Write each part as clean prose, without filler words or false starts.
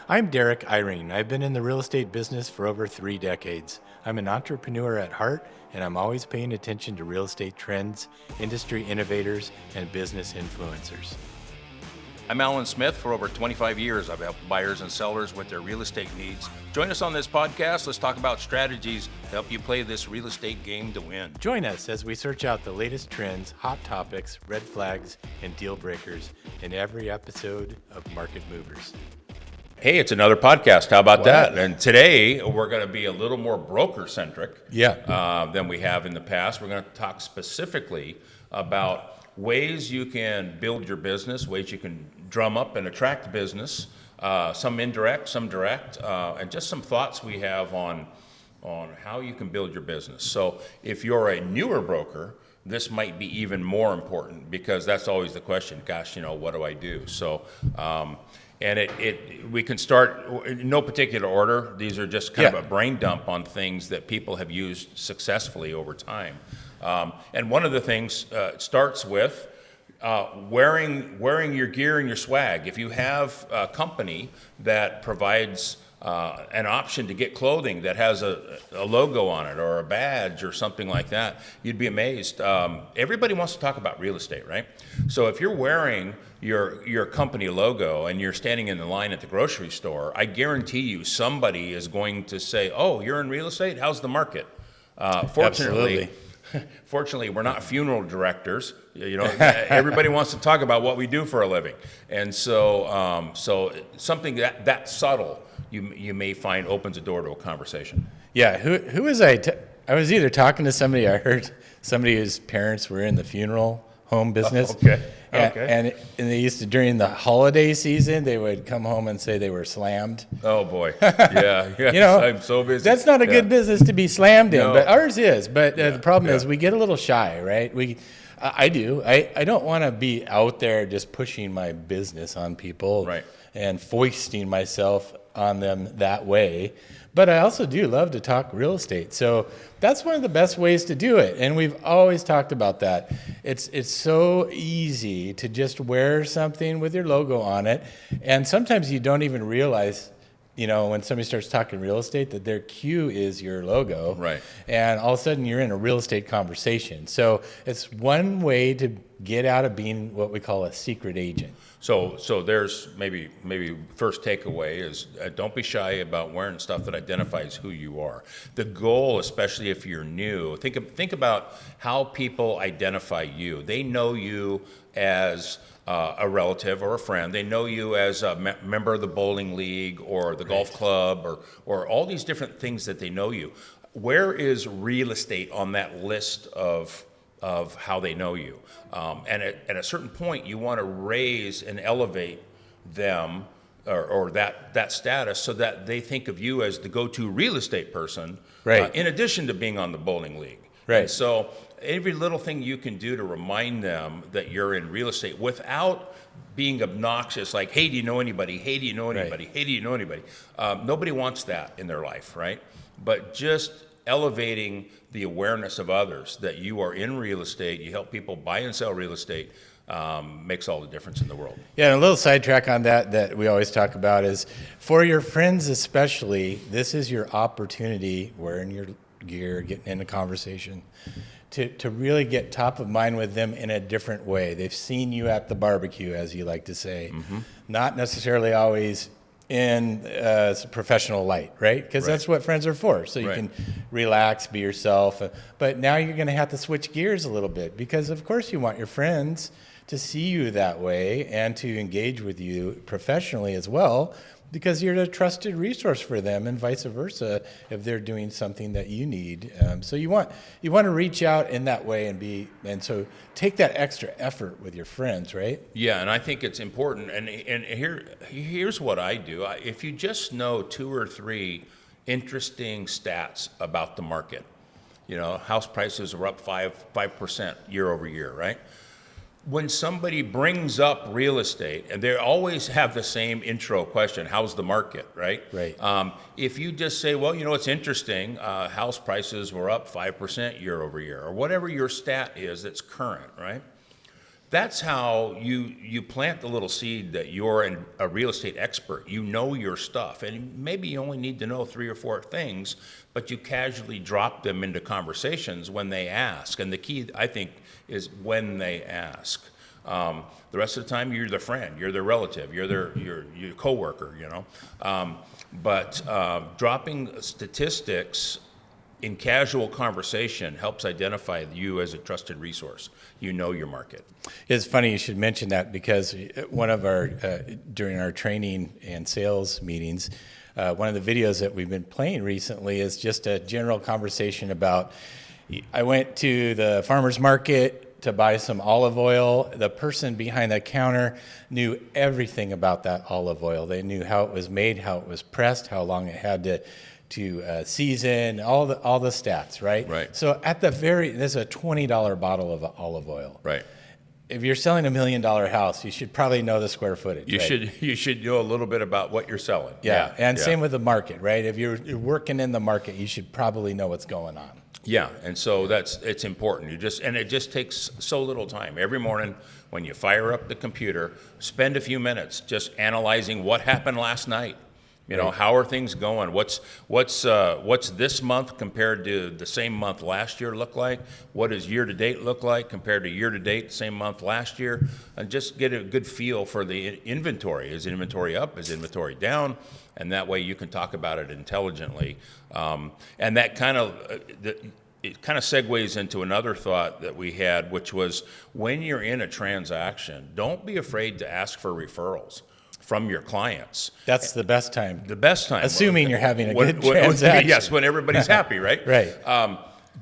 I'm Derek Irene. I've been in the real estate business for over 3 decades. I'm an entrepreneur at heart, and I'm always paying attention to real estate trends, industry innovators, and business influencers. I'm Alan Smith. For over 25 years, I've helped buyers and sellers with their real estate needs. Join us on this podcast. Let's talk about strategies to help you play this real estate game to win. Join us as we search out the latest trends, hot topics, red flags, and deal breakers in every episode of Market Movers. Hey, it's another podcast. How about that? And today we're going to be a little more broker-centric than we have in the past. We're going to talk specifically about ways you can build your business, ways you can drum up and attract business, some indirect, some direct, and just some thoughts we have on how you can build your business. So if you're a newer broker, this might be even more important because that's always the question. Gosh, what do I do? So, and we can start in no particular order. These are just kind of a brain dump on things that people have used successfully over time. And one of the things starts with wearing your gear and your swag. If you have a company that provides an option to get clothing that has a logo on it or a badge or something like that, you'd be amazed. Everybody wants to talk about real estate, right? So if you're wearing your company logo and you're standing in the line at the grocery store, I guarantee you somebody is going to say, "Oh, you're in real estate? How's the market?" Fortunately, we're not funeral directors. Everybody wants to talk about what we do for a living, and so something that subtle you may find opens a door to a conversation. Yeah, who was I? I was either talking to somebody. I heard somebody whose parents were in the funeral home business. Okay. And they used to, during the holiday season, they would come home and say they were slammed. Oh boy, yeah. I'm so busy. That's not a good business to be slammed in, No. but ours is. But the problem is we get a little shy, right? I do. I don't want to be out there just pushing my business on people, Right, and foisting myself on them that way. But I also do love to talk real estate. So that's one of the best ways to do it. And we've always talked about that. It's so easy to just wear something with your logo on it. And sometimes you don't even realize, when somebody starts talking real estate, that their cue is your logo. Right. And all of a sudden you're in a real estate conversation. So it's one way to get out of being what we call a secret agent. So there's maybe first takeaway is don't be shy about wearing stuff that identifies who you are. The goal, especially if you're new, think about how people identify you. They know you as a relative or a friend. They know you as a member of the bowling league or the golf club or all these different things that they know you. Where is real estate on that list of how they know you? And at a certain point, you want to raise and elevate them or that status so that they think of you as the go-to real estate person, right? In addition to being on the bowling league. Right. And so every little thing you can do to remind them that you're in real estate without being obnoxious, like, "Hey, do you know anybody? Hey, do you know anybody? Right. Hey, do you know anybody?" Nobody wants that in their life, right? But just elevating the awareness of others that you are in real estate, you help people buy and sell real estate, makes all the difference in the world. Yeah, and a little sidetrack on that we always talk about is, for your friends especially, this is your opportunity, wearing your gear, getting in a conversation, to really get top of mind with them in a different way. They've seen you at the barbecue, as you like to say, not necessarily always in professional light, right? Because that's what friends are for. So you can relax, be yourself. But now you're going to have to switch gears a little bit because, of course, you want your friends to see you that way and to engage with you professionally as well, because you're a trusted resource for them, and vice versa if they're doing something that you need. So you want to reach out in that way and so take that extra effort with your friends, right? Yeah, and I think it's important. And here's what I do. If you just know 2 or 3 interesting stats about the market, house prices are up 5% year over year, right? When somebody brings up real estate, and they always have the same intro question, how's the market, right? Right. If you just say, well, it's interesting, house prices were up 5% year over year, or whatever your stat is that's current, right? That's how you plant the little seed that you're a real estate expert. You know your stuff, and maybe you only need to know 3 or 4 things, but you casually drop them into conversations when they ask. And the key, I think, is when they ask. The rest of the time, you're their friend, you're their relative, you're your coworker, you know. But dropping statistics in casual conversation helps identify you as a trusted resource. You know your market. It's funny you should mention that, because one of our during our training and sales meetings, one of the videos that we've been playing recently is just a general conversation about, I went to the farmer's market to buy some olive oil. The person behind the counter knew everything about that olive oil. They knew how it was made, how it was pressed, how long it had to season, all the stats, right? Right. So this is a $20 bottle of olive oil. Right. If you're selling $1 million house, you should probably know the square footage. You should know a little bit about what you're selling. Yeah. And same with the market, right? If you're working in the market, you should probably know what's going on. Yeah, and so it's important. It just takes so little time. Every morning when you fire up the computer, spend a few minutes just analyzing what happened last night. You know, how are things going? What's this month compared to the same month last year look like? What does year to date look like compared to year to date same month last year? And just get a good feel for the inventory. Is inventory up? Is inventory down? And that way you can talk about it intelligently. And that kind of it kind of segues into another thought that we had, which was when you're in a transaction, don't be afraid to ask for referrals from your clients. That's the best time. The best time. Assuming you're having a good transaction. Yes, when everybody's happy, right? Right.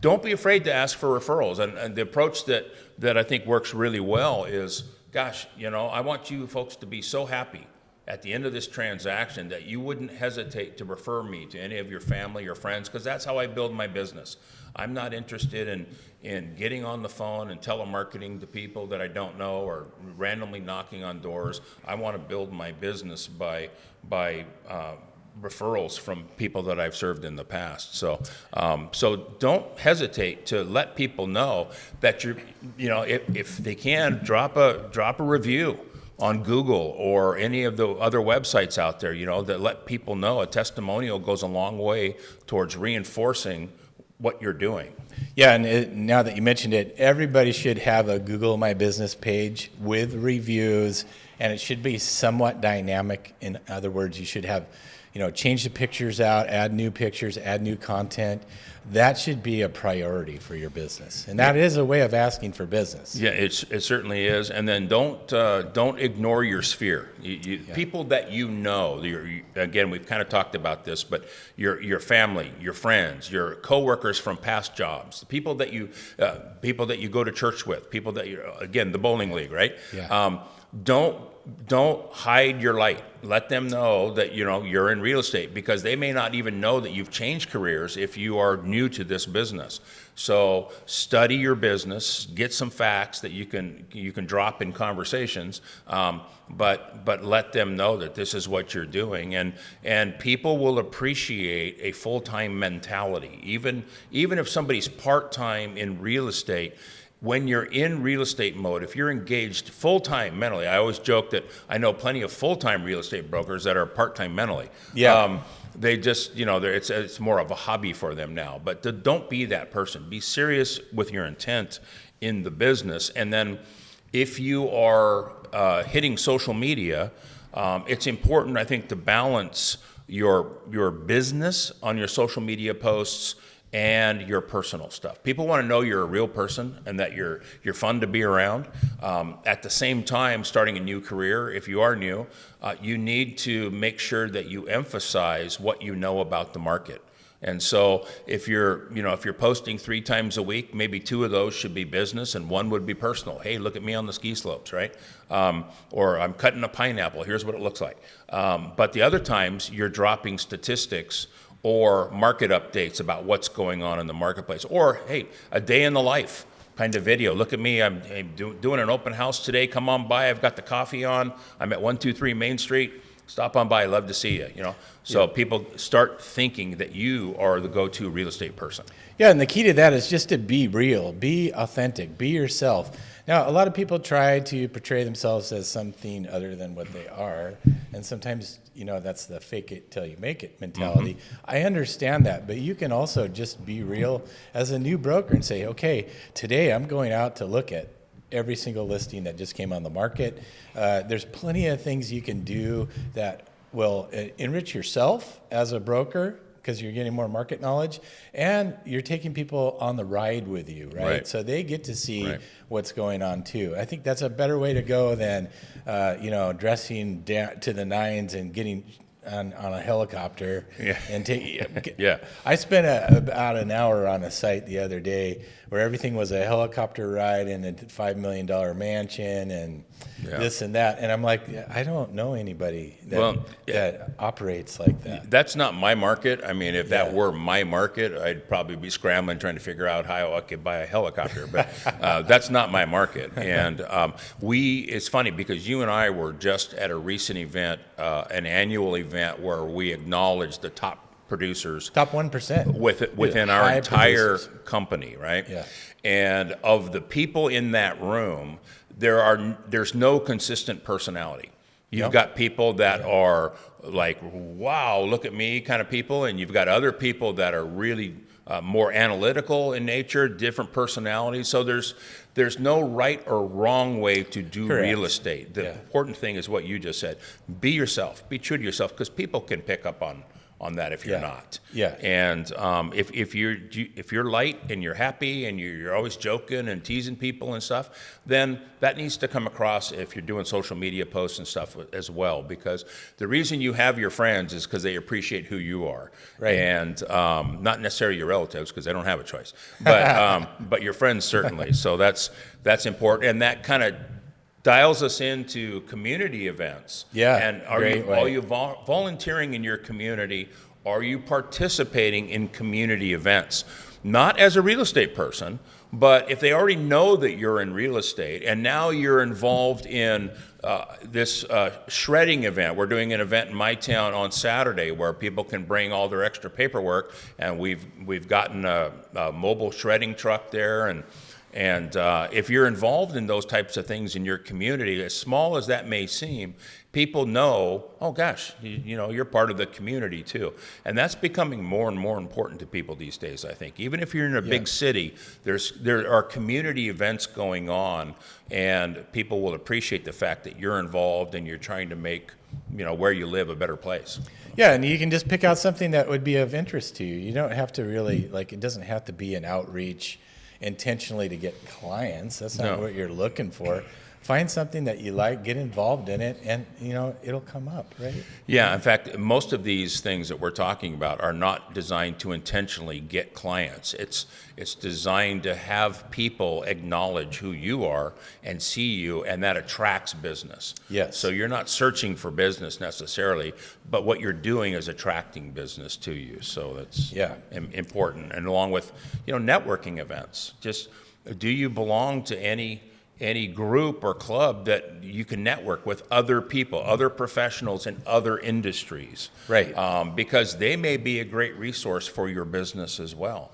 Don't be afraid to ask for referrals. And the approach that I think works really well is, gosh, you know, I want you folks to be so happy at the end of this transaction that you wouldn't hesitate to refer me to any of your family or friends, because that's how I build my business. I'm not interested in getting on the phone and telemarketing to people that I don't know or randomly knocking on doors. I want to build my business by referrals from people that I've served in the past. So don't hesitate to let people know that if they can, drop a review on Google or any of the other websites out there, you know, that let people know. A testimonial goes a long way towards reinforcing what you're doing. Yeah, and now that you mentioned it, everybody should have a Google My Business page with reviews, and it should be somewhat dynamic. In other words, you should have, change the pictures out, add new pictures, add new content. That should be a priority for your business, and that is a way of asking for business. Yeah, it certainly is. And then don't ignore your sphere. People that you know. Again, we've kind of talked about this, but your family, your friends, your coworkers from past jobs, the people that you go to church with, people that the bowling league, right? Yeah. Don't hide your light. Let them know that you're in real estate, because they may not even know that you've changed careers if you are new to this business. So study your business, get some facts that you can drop in conversations, but let them know that this is what you're doing, and people will appreciate a full-time mentality, even if somebody's part-time in real estate. When you're in real estate mode, if you're engaged full-time mentally, I always joke that I know plenty of full-time real estate brokers that are part-time mentally. Yeah. They just, it's more of a hobby for them now. But don't be that person. Be serious with your intent in the business. And then if you are hitting social media, it's important, I think, to balance your business on your social media posts and your personal stuff. People want to know you're a real person and that you're fun to be around. At the same time, starting a new career, if you are new, you need to make sure that you emphasize what you know about the market. And so if you're posting 3 times a week, maybe 2 of those should be business and 1 would be personal. Hey, look at me on the ski slopes, right? Or I'm cutting a pineapple. Here's what it looks like. But the other times, you're dropping statistics or market updates about what's going on in the marketplace. Or, hey, a day in the life kind of video. Look at me, I'm doing an open house today. Come on by, I've got the coffee on. I'm at 123 Main Street. Stop on by, love to see you, So people start thinking that you are the go-to real estate person. Yeah, and the key to that is just to be real, be authentic, be yourself. Now, a lot of people try to portray themselves as something other than what they are, and sometimes, that's the fake it till you make it mentality. I understand that, but you can also just be real as a new broker and say, okay, today I'm going out to look at every single listing that just came on the market. There's plenty of things you can do that will enrich yourself as a broker, because you're getting more market knowledge, and you're taking people on the ride with you, right? So they get to see what's going on too. I think that's a better way to go than, dressing down to the nines and getting on a helicopter. And I spent about an hour on a site the other day where everything was a helicopter ride in a $5 million mansion and this and that. And I'm like, I don't know anybody that operates like that. That's not my market. I mean, if that were my market, I'd probably be scrambling trying to figure out how I could buy a helicopter. But that's not my market. And it's funny because you and I were just at a recent event, an annual event where we acknowledged the top producers, top 1% within our entire company, right? And of the people in that room, there's no consistent personality. You've got people that are like, wow, look at me kind of people, and you've got other people that are really more analytical in nature, different personalities. So there's no right or wrong way to do real estate. The important thing is what you just said. Be yourself. Be true to yourself, because people can pick up on that if you're not. And if you're light and you're happy and you're always joking and teasing people and stuff, then that needs to come across if you're doing social media posts and stuff as well. Because the reason you have your friends is because they appreciate who you are, and not necessarily your relatives, because they don't have a choice, but your friends certainly. So that's important, and that kind of dials us into community events. And are you volunteering in your community? Are you participating in community events? Not as a real estate person, but if they already know that you're in real estate and now you're involved in this shredding event. We're doing an event in my town on Saturday where people can bring all their extra paperwork, and we've gotten a mobile shredding truck there, and if you're involved in those types of things in your community, as small as that may seem, people know, oh gosh, you're part of the community too. And that's becoming more and more important to people these days, I think. Even if you're in a big city, there are community events going on, and people will appreciate the fact that you're involved and you're trying to make where you live a better place. Yeah, and you can just pick out something that would be of interest to you. You don't have to really, it doesn't have to be an outreach intentionally to get clients. That's not what you're looking for. Find something that you like, get involved in it, and it'll come up, right? Yeah, in fact, most of these things that we're talking about are not designed to intentionally get clients. It's designed to have people acknowledge who you are and see you, and that attracts business. Yes. So you're not searching for business necessarily, but what you're doing is attracting business to you. So that's important. And along with networking events, just do you belong to any group or club that you can network with other people, other professionals in other industries, because they may be a great resource for your business as well.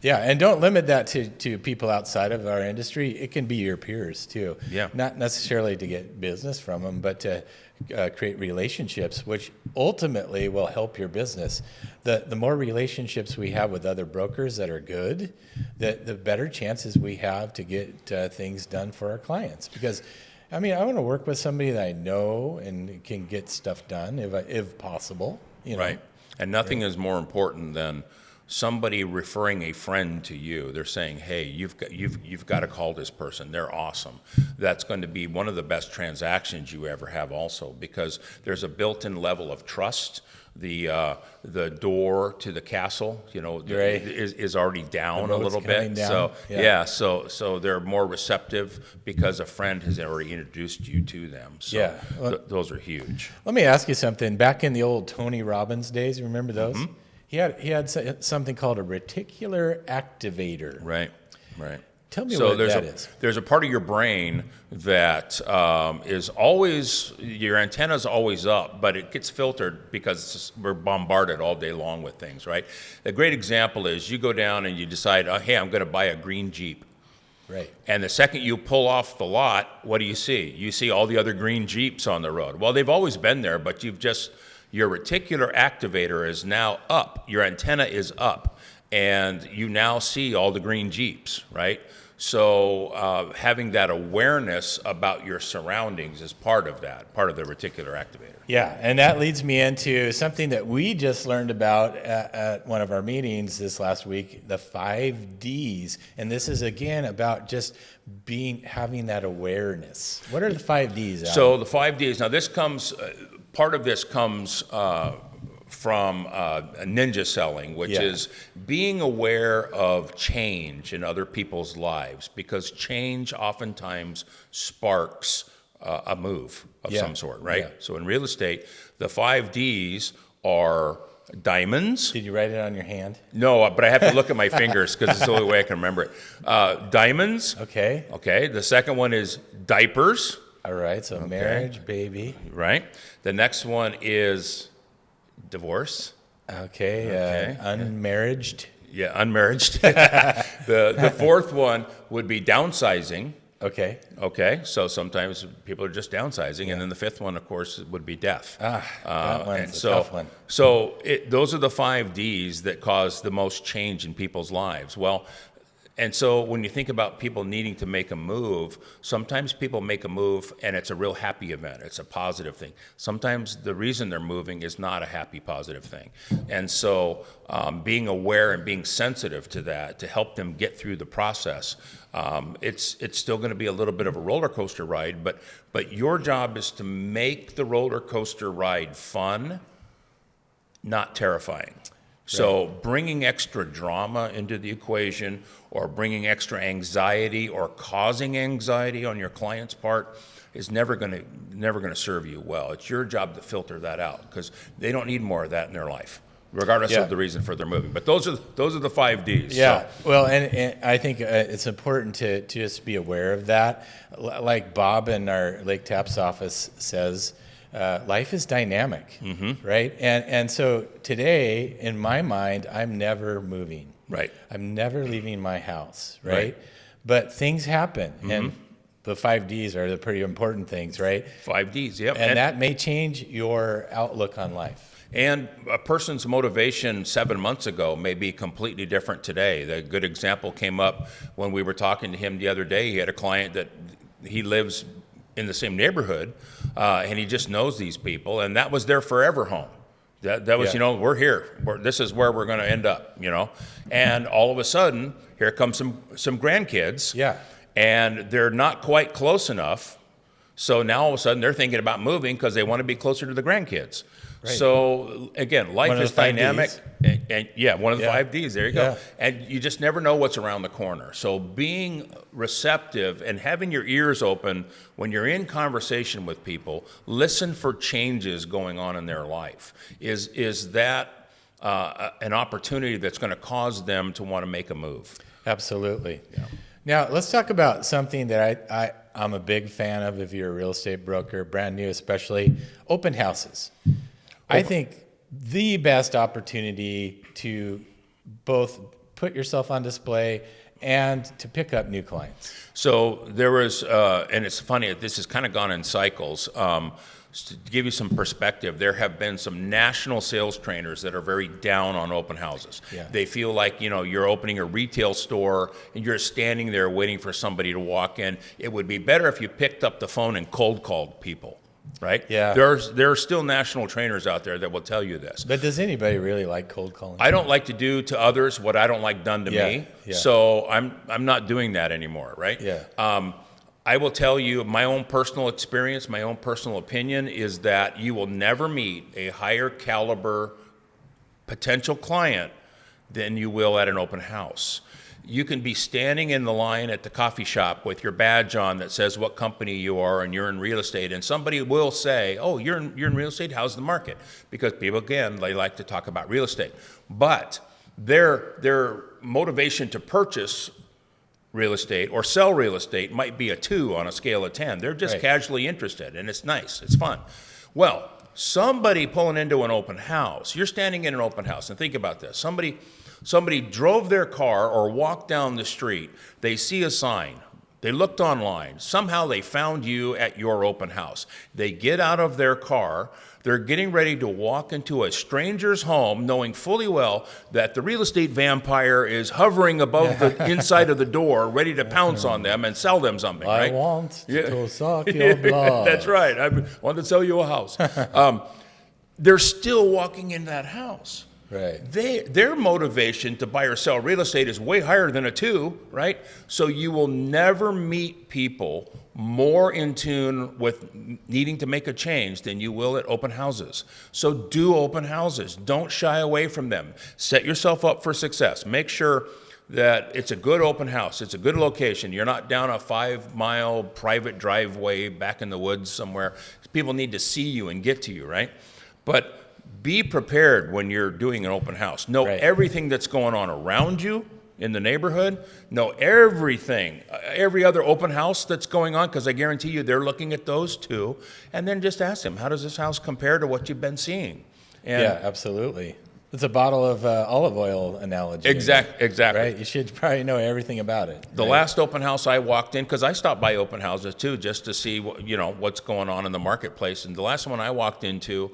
Yeah, and don't limit that to people outside of our industry. It can be your peers too. Not necessarily to get business from them, but to create relationships, which ultimately will help your business. The more relationships we have with other brokers that are good, the better chances we have to get things done for our clients. Because, I want to work with somebody that I know and can get stuff done if possible. Right, and nothing is more important than somebody referring a friend to you. They're saying, hey, you've got to call this person. They're awesome. That's going to be one of the best transactions you ever have also, because there's a built-in level of trust. The door to the castle, is already down a little bit. Down. So they're more receptive because a friend has already introduced you to them. So those are huge. Let me ask you something. Back in the old Tony Robbins days, you remember those? Mm-hmm. He had something called a reticular activator. Right. Tell me what that is. There's a part of your brain that is always, your antenna's always up, but it gets filtered because we're bombarded all day long with things, right? A great example is you go down and you decide, hey, I'm going to buy a green Jeep. Right. And the second you pull off the lot, what do you see? You see all the other green Jeeps on the road. Well, they've always been there, but your reticular activator is now up. Your antenna is up, and you now see all the green Jeeps, right? So having that awareness about your surroundings is part of that, part of the reticular activator. Yeah, and that leads me into something that we just learned about at one of our meetings this last week, the 5Ds. And this is, again, about just having that awareness. What are the 5Ds, Alan? So the 5Ds, now this comes, part of this comes from ninja selling, which is being aware of change in other people's lives, because change oftentimes sparks a move of some sort, right? Yeah. So in real estate, the 5Ds are diamonds. Did you write it on your hand? No, but I have to look at my fingers because it's the only way I can remember it. Diamonds. Okay. Okay. The second one is diapers. All right, so marriage, baby. Right. The next one is divorce. Okay. Unmarried. Yeah, unmarried. The fourth one would be downsizing. Okay. Okay, so sometimes people are just downsizing, and then the fifth one, of course, would be death. That one's a tough one. So those are the 5Ds that cause the most change in people's lives. Well, and so when you think about people needing to make a move, sometimes people make a move and it's a real happy event. It's a positive thing. Sometimes the reason they're moving is not a happy, positive thing. And so being aware and being sensitive to that to help them get through the process. It's still going to be a little bit of a roller coaster ride, but your job is to make the roller coaster ride fun, not terrifying. So bringing extra drama into the equation, or bringing extra anxiety or causing anxiety on your client's part is never going to serve you well. It's your job to filter that out, because they don't need more of that in their life, regardless of the reason for their moving. But those are the 5Ds. Yeah. So. Well, and I think it's important to just be aware of that. Like Bob in our Lake Taps office says, life is dynamic, right? And so today, in my mind, I'm never moving. Right. I'm never leaving my house, right? But things happen, and the 5Ds are the pretty important things, right? 5Ds, yep. And that may change your outlook on life. And a person's motivation 7 months ago may be completely different today. The good example came up when we were talking to him the other day. He had a client that he lives in the same neighborhood, and he just knows these people, and that was their forever home. That was, we're here. This is where we're going to end up, And all of a sudden, here come some grandkids. Yeah. And they're not quite close enough. So now all of a sudden they're thinking about moving because they want to be closer to the grandkids. Right. So again, life is dynamic. And one of the 5Ds, there you go. And you just never know what's around the corner. So being receptive and having your ears open when you're in conversation with people, listen for changes going on in their life. Is that an opportunity that's going to cause them to want to make a move? Absolutely. Yeah. Now, let's talk about something that I'm a big fan of if you're a real estate broker, brand new especially, open houses. I think the best opportunity to both put yourself on display and to pick up new clients. So there was, and it's funny, this has kind of gone in cycles. To give you some perspective, there have been some national sales trainers that are very down on open houses. Yeah. They feel like, you're opening a retail store and you're standing there waiting for somebody to walk in. It would be better if you picked up the phone and cold called people. Right? Yeah. There are still national trainers out there that will tell you this. But does anybody really like cold calling? I don't like to do to others what I don't like done to me. Yeah. So I'm not doing that anymore, right? Yeah. I will tell you my own personal experience, my own personal opinion is that you will never meet a higher caliber potential client than you will at an open house. You can be standing in the line at the coffee shop with your badge on that says what company you are and you're in real estate, and somebody will say, oh, you're in real estate, how's the market? Because people, again, they like to talk about real estate. But their motivation to purchase real estate or sell real estate might be a 2 on a scale of 10. They're just casually interested, and it's nice, it's fun. Well, somebody pulling into an open house, you're standing in an open house, and think about this. Somebody Somebody drove their car or walked down the street. They see a sign. They looked online. Somehow they found you at your open house. They get out of their car. They're getting ready to walk into a stranger's home, knowing fully well that the real estate vampire is hovering above the inside of the door, ready to pounce on them and sell them something, I right? want to suck your blood. That's right. I want to sell you a house. They're still walking in that house. Right. Their motivation to buy or sell real estate is way higher than a 2, right? So you will never meet people more in tune with needing to make a change than you will at open houses. So do open houses. Don't shy away from them. Set yourself up for success. Make sure that it's a good open house. It's a good location. You're not down a 5-mile private driveway back in the woods somewhere. People need to see you and get to you, right? But be prepared when you're doing an open house. Know everything that's going on around you in the neighborhood. Know everything, every other open house that's going on, because I guarantee you they're looking at those too. And then just ask them, how does this house compare to what you've been seeing? And yeah, absolutely. It's a bottle of olive oil analogy. Exactly. Right? You should probably know everything about it. The last open house I walked in, because I stopped by open houses too, just to see what's going on in the marketplace. And the last one I walked into,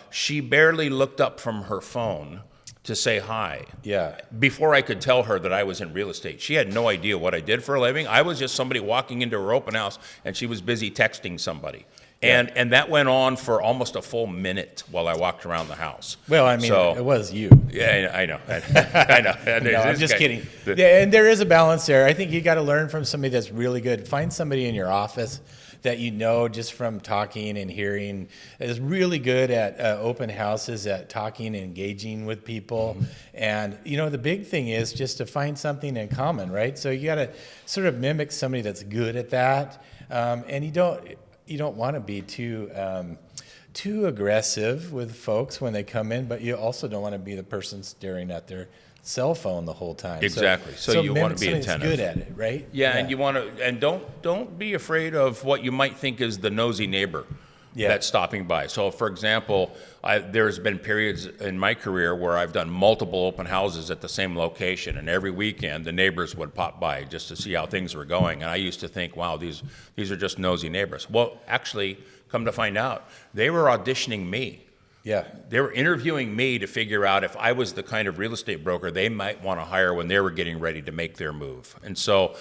she barely looked up from her phone to say hi. Yeah. Before I could tell her that I was in real estate. She had no idea what I did for a living. I was just somebody walking into her open house, and she was busy texting somebody. Yeah. And that went on for almost a full minute while I walked around the house. Well, I mean, it was you. Yeah, I know. I know. No, I'm just kidding. Yeah, and there is a balance there. I think you got to learn from somebody that's really good. Find somebody in your office that you know just from talking and hearing is really good at open houses, at talking and engaging with people. Mm-hmm. And, the big thing is just to find something in common, right? So you got to sort of mimic somebody that's good at that. And you don't want to be too aggressive with folks when they come in, but you also don't want to be the person staring at their cell phone the whole time. Exactly. So you want to be attentive. Good at it, right? Yeah, and you want to, and don't be afraid of what you might think is the nosy neighbor that's stopping by. So, for example, there's been periods in my career where I've done multiple open houses at the same location, and every weekend the neighbors would pop by just to see how things were going. And I used to think, wow, these are just nosy neighbors. Well, actually, come to find out, they were auditioning me. Yeah. They were interviewing me to figure out if I was the kind of real estate broker they might want to hire when they were getting ready to make their move. And so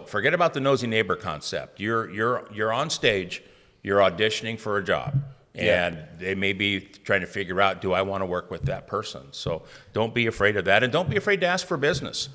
forget about the nosy neighbor concept. You're on stage, you're auditioning for a job, and they may be trying to figure out, do I want to work with that person? So don't be afraid of that, and don't be afraid to ask for business.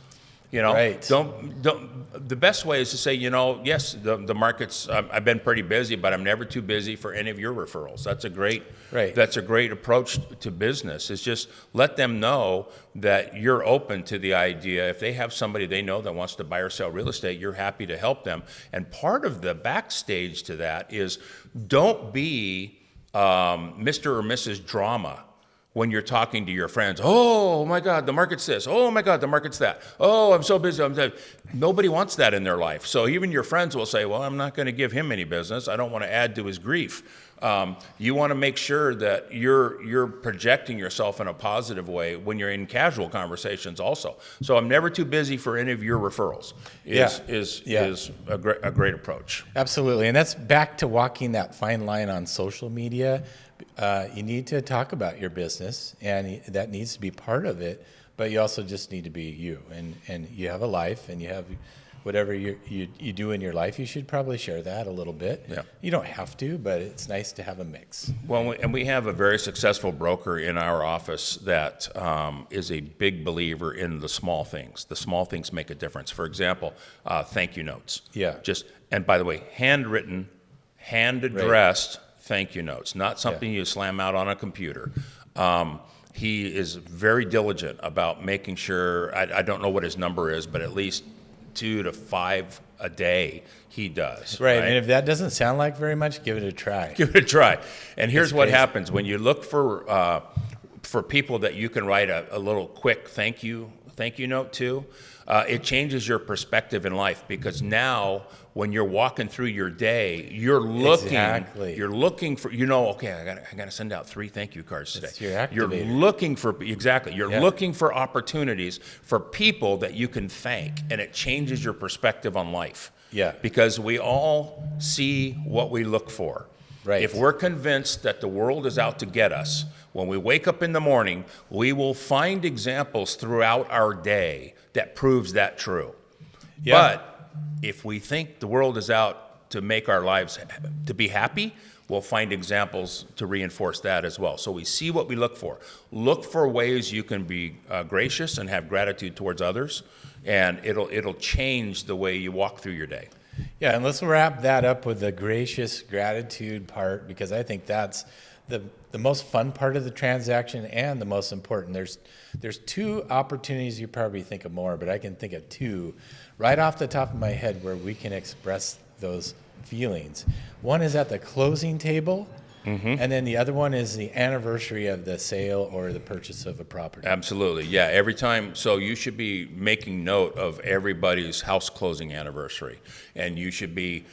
Right. Don't. The best way is to say, yes, the market's. I've been pretty busy, but I'm never too busy for any of your referrals. That's a great. Right. That's a great approach to business. Is just let them know that you're open to the idea. If they have somebody they know that wants to buy or sell real estate, you're happy to help them. And part of the backstage to that is don't be Mr. or Mrs. Drama. When you're talking to your friends, oh my God, the market's this. Oh my God, the market's that. Oh, I'm so busy. Nobody wants that in their life. So even your friends will say, well, I'm not going to give him any business. I don't want to add to his grief. You want to make sure that you're projecting yourself in a positive way when you're in casual conversations also. So I'm never too busy for any of your referrals is a great approach. Absolutely. And that's back to walking that fine line on social media. You need to talk about your business, and that needs to be part of it, but you also just need to be you, and you have a life, and you have whatever you do in your life. You should probably share that a little bit. Yeah. You don't have to, but it's nice to have a mix. Well, and we have a very successful broker in our office that is a big believer in the small things. The small things make a difference. For example, thank you notes. Yeah. And by the way, handwritten, hand-addressed thank you notes, not something you slam out on a computer. He is very diligent about making sure, I don't know what his number is, but at least 2 to 5 a day he does. Right, and if that doesn't sound like very much, give it a try. Give it a try. And here's what happens. When you look for people that you can write a little quick thank you thank you note too, it changes your perspective in life, because now when you're walking through your day, you're looking for, okay, I got to send out 3 thank you cards today. You're looking for, looking for opportunities for people that you can thank, and it changes your perspective on life. Yeah. Because we all see what we look for. Right. If we're convinced that the world is out to get us, when we wake up in the morning, we will find examples throughout our day that proves that true. Yeah. But if we think the world is out to make our lives to be happy, we'll find examples to reinforce that as well. So we see what we look for. Look for ways you can be gracious and have gratitude towards others, and it'll change the way you walk through your day. Yeah, and let's wrap that up with the gracious gratitude part, because I think that's the most fun part of the transaction and the most important. There's 2 opportunities, you probably think of more, but I can think of 2 right off the top of my head where we can express those feelings. One is at the closing table, and then the other one is the anniversary of the sale or the purchase of a property. Absolutely, yeah. Every time, so you should be making note of everybody's house closing anniversary, and you should be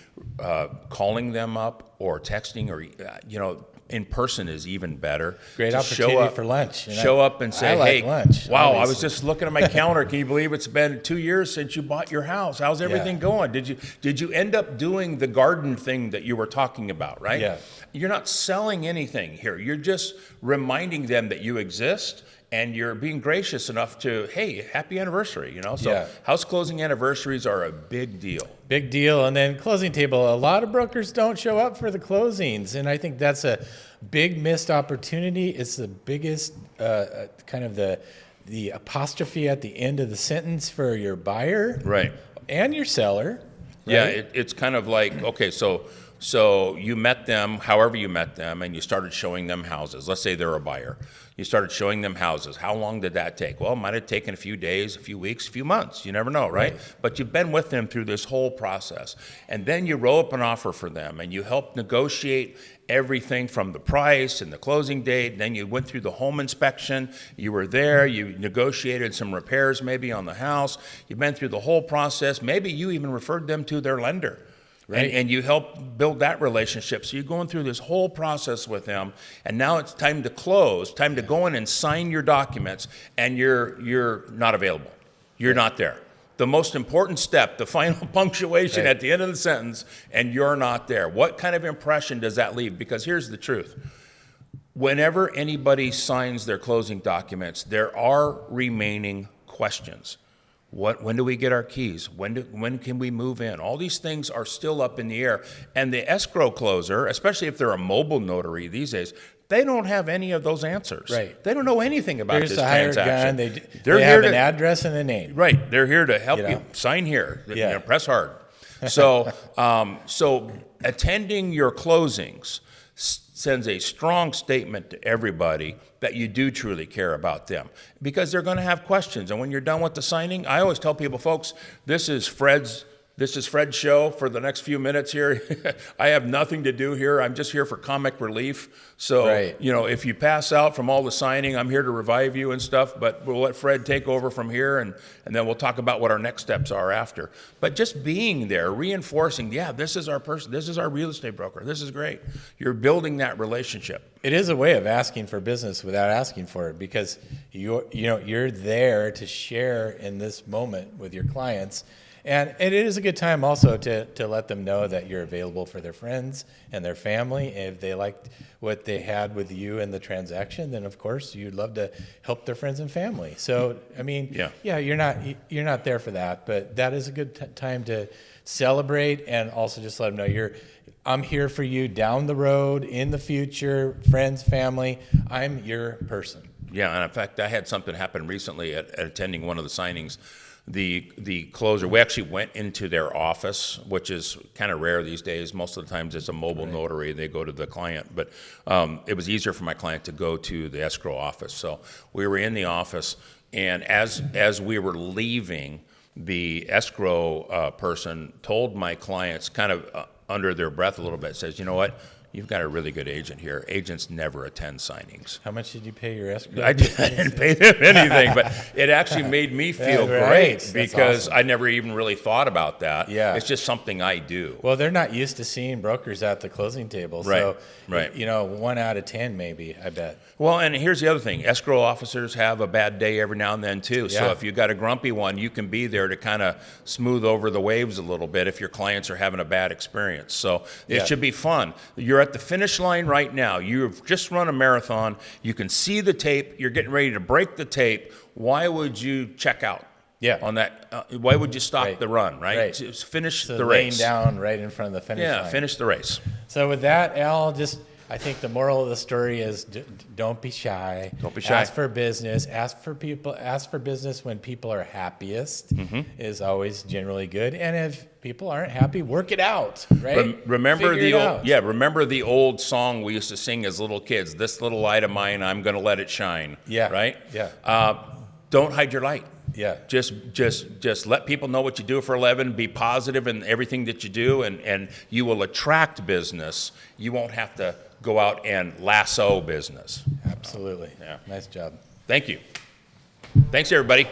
calling them up or texting, or in person is even better. Great opportunity for lunch. Show up and say, like hey, lunch, wow, obviously. I was just looking at my calendar. Can you believe it's been 2 years since you bought your house? How's everything going? Did you end up doing the garden thing that you were talking about, right? Yeah. You're not selling anything here. You're just reminding them that you exist, and you're being gracious enough to, hey, happy anniversary, So house closing anniversaries are a big deal. Big deal. And then closing table, a lot of brokers don't show up for the closings, and I think that's a big missed opportunity. It's the biggest kind of the apostrophe at the end of the sentence for your buyer, right, and your seller. Right? Yeah, it's kind of like, okay, so you met them, however you met them, and you started showing them houses. Let's say they're a buyer. You started showing them houses. How long did that take? Well, it might have taken a few days, a few weeks, a few months. You never know, right? But you've been with them through this whole process. And then you roll up an offer for them, and you help negotiate everything from the price and the closing date. Then you went through the home inspection. You were there. You negotiated some repairs maybe on the house. You've been through the whole process. Maybe you even referred them to their lender. Right. And you help build that relationship. So you're going through this whole process with them, and now it's time to close, time to go in and sign your documents, and you're not available. You're not there. The most important step, the final punctuation at the end of the sentence, and you're not there. What kind of impression does that leave? Because here's the truth. Whenever anybody signs their closing documents, there are remaining questions. When do we get our keys? When can we move in? All these things are still up in the air. And the escrow closer, especially if they're a mobile notary these days, they don't have any of those answers. Right. They don't know anything about this hired transaction. Gun. They have an address and a name. Right. They're here to help you. Sign here. Press hard. So, so attending your closings sends a strong statement to everybody that you do truly care about them, because they're going to have questions. And when you're done with the signing, I always tell people, folks, this is Fred's show for the next few minutes here. I have nothing to do here. I'm just here for comic relief. So, if you pass out from all the signing, I'm here to revive you and stuff, but we'll let Fred take over from here, and then we'll talk about what our next steps are after. But just being there, reinforcing, this is our person, this is our real estate broker, this is great. You're building that relationship. It is a way of asking for business without asking for it, because you're there to share in this moment with your clients. And it is a good time also to let them know that you're available for their friends and their family. If they liked what they had with you in the transaction, then of course you'd love to help their friends and family. So, I mean, you're not there for that, but that is a good time to celebrate, and also just let them know I'm here for you down the road, in the future, friends, family. I'm your person. Yeah, and in fact, I had something happen recently at attending one of the signings. The closer, we actually went into their office, which is kind of rare these days. Most of the times it's a mobile notary. They go to the client. But it was easier for my client to go to the escrow office. So we were in the office, and as we were leaving, the escrow person told my clients kind of under their breath a little bit, says, you know what, you've got a really good agent here. Agents never attend signings. How much did you pay your escrow? I didn't pay them anything, but it actually made me feel Right. great That's because awesome. I never even really thought about that. Yeah. It's just something I do. Well, they're not used to seeing brokers at the closing table. Right, So, right. 1 out of 10 maybe, I bet. Well, and here's the other thing. Escrow officers have a bad day every now and then, too. So Yeah. if you've got a grumpy one, you can be there to kind of smooth over the waves a little bit if your clients are having a bad experience. So it Yeah. should be fun. You're at the finish line right now. You've just run a marathon. You can see the tape. You're getting ready to break the tape. Why would you check out? Yeah. On that, why would you stop Right. the run, right? Right. Just finish So the laying race. down right in front of the finish line. Yeah, finish the race. So with that, Al, I think the moral of the story is don't be shy. Don't be shy. Ask for business. Ask for business when people are happiest is always generally good. And if people aren't happy, work it out, right? Remember Figure the it old, out. yeah. Remember the old song we used to sing as little kids. This little light of mine, I'm going to let it shine. Yeah. Right. Yeah. Don't hide your light. Yeah. Just let people know what you do for a living. Be positive in everything that you do, and you will attract business. You won't have to go out and lasso business. Absolutely. Yeah. Nice job. Thank you. Thanks, everybody.